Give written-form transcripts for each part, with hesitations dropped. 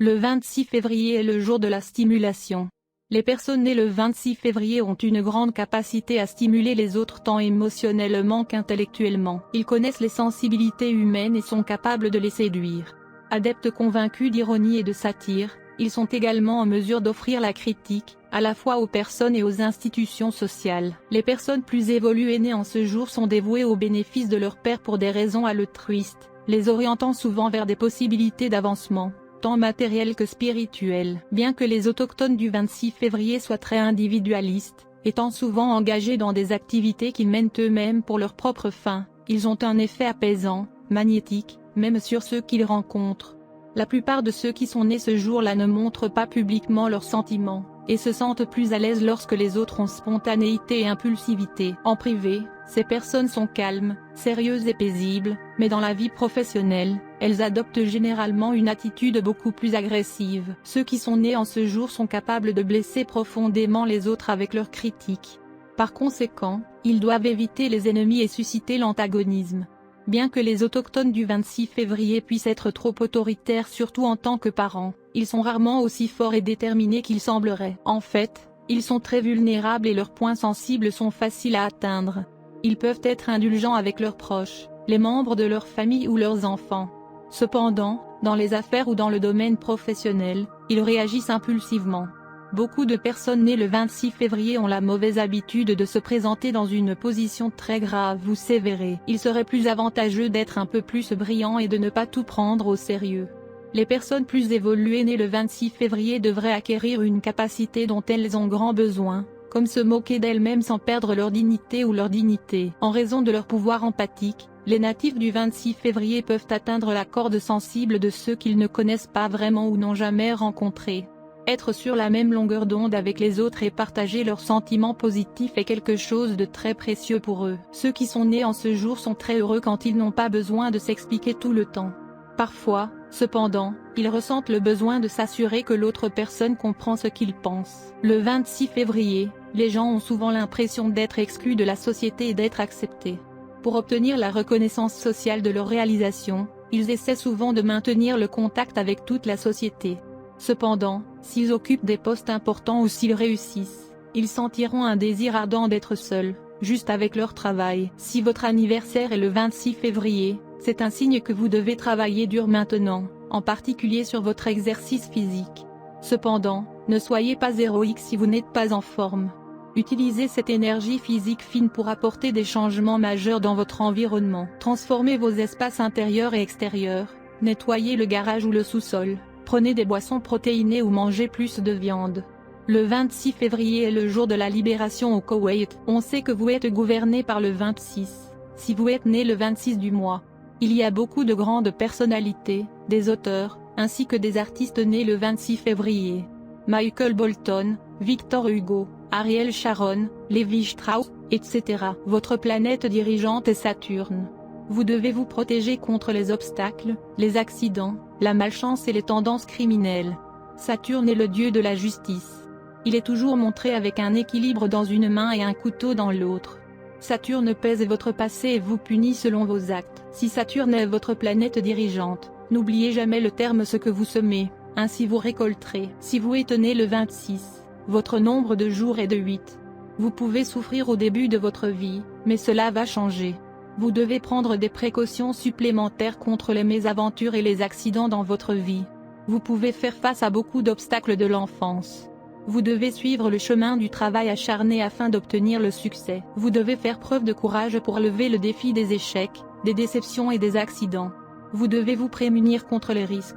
Le 26 février est le jour de la stimulation. Les personnes nées le 26 février ont une grande capacité à stimuler les autres tant émotionnellement qu'intellectuellement. Ils connaissent les sensibilités humaines et sont capables de les séduire. Adeptes convaincus d'ironie et de satire, ils sont également en mesure d'offrir la critique, à la fois aux personnes et aux institutions sociales. Les personnes plus évoluées nées en ce jour sont dévouées aux bénéfices de leur père pour des raisons altruistes, les orientant souvent vers des possibilités d'avancement, tant matérielles que spirituelles. Bien que les autochtones du 26 février soient très individualistes, étant souvent engagés dans des activités qu'ils mènent eux-mêmes pour leur propre fin, ils ont un effet apaisant, magnétique, même sur ceux qu'ils rencontrent. La plupart de ceux qui sont nés ce jour-là ne montrent pas publiquement leurs sentiments, et se sentent plus à l'aise lorsque les autres ont spontanéité et impulsivité. En privé, ces personnes sont calmes, sérieuses et paisibles, mais dans la vie professionnelle, elles adoptent généralement une attitude beaucoup plus agressive. Ceux qui sont nés en ce jour sont capables de blesser profondément les autres avec leurs critiques. Par conséquent, ils doivent éviter les ennemis et susciter l'antagonisme. Bien que les autochtones du 26 février puissent être trop autoritaires surtout en tant que parents, ils sont rarement aussi forts et déterminés qu'ils sembleraient. En fait, ils sont très vulnérables et leurs points sensibles sont faciles à atteindre. Ils peuvent être indulgents avec leurs proches, les membres de leur famille ou leurs enfants. Cependant, dans les affaires ou dans le domaine professionnel, ils réagissent impulsivement. Beaucoup de personnes nées le 26 février ont la mauvaise habitude de se présenter dans une position très grave ou sévère. Il serait plus avantageux d'être un peu plus brillant et de ne pas tout prendre au sérieux. Les personnes plus évoluées nées le 26 février devraient acquérir une capacité dont elles ont grand besoin, comme se moquer d'elles-mêmes sans perdre leur dignité ou leur dignité. En raison de leur pouvoir empathique, les natifs du 26 février peuvent atteindre la corde sensible de ceux qu'ils ne connaissent pas vraiment ou n'ont jamais rencontrés. Être sur la même longueur d'onde avec les autres et partager leurs sentiments positifs est quelque chose de très précieux pour eux. Ceux qui sont nés en ce jour sont très heureux quand ils n'ont pas besoin de s'expliquer tout le temps. Parfois, cependant, ils ressentent le besoin de s'assurer que l'autre personne comprend ce qu'ils pensent. Le 26 février, les gens ont souvent l'impression d'être exclus de la société et d'être acceptés. Pour obtenir la reconnaissance sociale de leur réalisation, ils essaient souvent de maintenir le contact avec toute la société. Cependant, s'ils occupent des postes importants ou s'ils réussissent, ils sentiront un désir ardent d'être seuls, juste avec leur travail. Si votre anniversaire est le 26 février, c'est un signe que vous devez travailler dur maintenant, en particulier sur votre exercice physique. Cependant, ne soyez pas héroïque si vous n'êtes pas en forme. Utilisez cette énergie physique fine pour apporter des changements majeurs dans votre environnement. Transformez vos espaces intérieurs et extérieurs, nettoyez le garage ou le sous-sol. Prenez des boissons protéinées ou mangez plus de viande. Le 26 février est le jour de la libération au Koweït. On sait que vous êtes gouverné par le 26. Si vous êtes né le 26 du mois, il y a beaucoup de grandes personnalités, des auteurs, ainsi que des artistes nés le 26 février. Michael Bolton, Victor Hugo, Ariel Sharon, Lévi Strauss, etc. Votre planète dirigeante est Saturne. Vous devez vous protéger contre les obstacles, les accidents, la malchance et les tendances criminelles. Saturne est le dieu de la justice. Il est toujours montré avec un équilibre dans une main et un couteau dans l'autre. Saturne pèse votre passé et vous punit selon vos actes. Si Saturne est votre planète dirigeante, n'oubliez jamais le terme ce que vous semez, ainsi vous récolterez. Si vous êtes né le 26, votre nombre de jours est de 8. Vous pouvez souffrir au début de votre vie, mais cela va changer. Vous devez prendre des précautions supplémentaires contre les mésaventures et les accidents dans votre vie. Vous pouvez faire face à beaucoup d'obstacles de l'enfance. Vous devez suivre le chemin du travail acharné afin d'obtenir le succès. Vous devez faire preuve de courage pour lever le défi des échecs, des déceptions et des accidents. Vous devez vous prémunir contre les risques.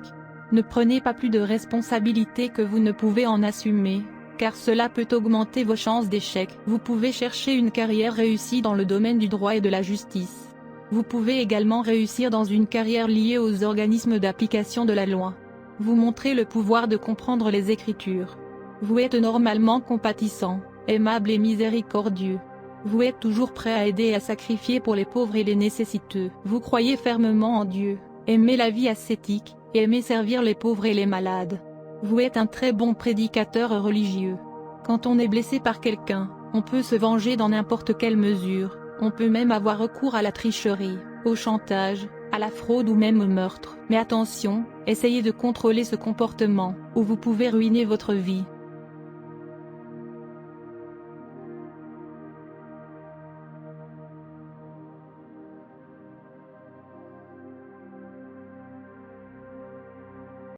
Ne prenez pas plus de responsabilités que vous ne pouvez en assumer, car cela peut augmenter vos chances d'échec. Vous pouvez chercher une carrière réussie dans le domaine du droit et de la justice. Vous pouvez également réussir dans une carrière liée aux organismes d'application de la loi. Vous montrez le pouvoir de comprendre les Écritures. Vous êtes normalement compatissant, aimable et miséricordieux. Vous êtes toujours prêt à aider et à sacrifier pour les pauvres et les nécessiteux. Vous croyez fermement en Dieu, aimez la vie ascétique, et aimez servir les pauvres et les malades. Vous êtes un très bon prédicateur religieux. Quand on est blessé par quelqu'un, on peut se venger dans n'importe quelle mesure, on peut même avoir recours à la tricherie, au chantage, à la fraude ou même au meurtre. Mais attention, essayez de contrôler ce comportement, ou vous pouvez ruiner votre vie.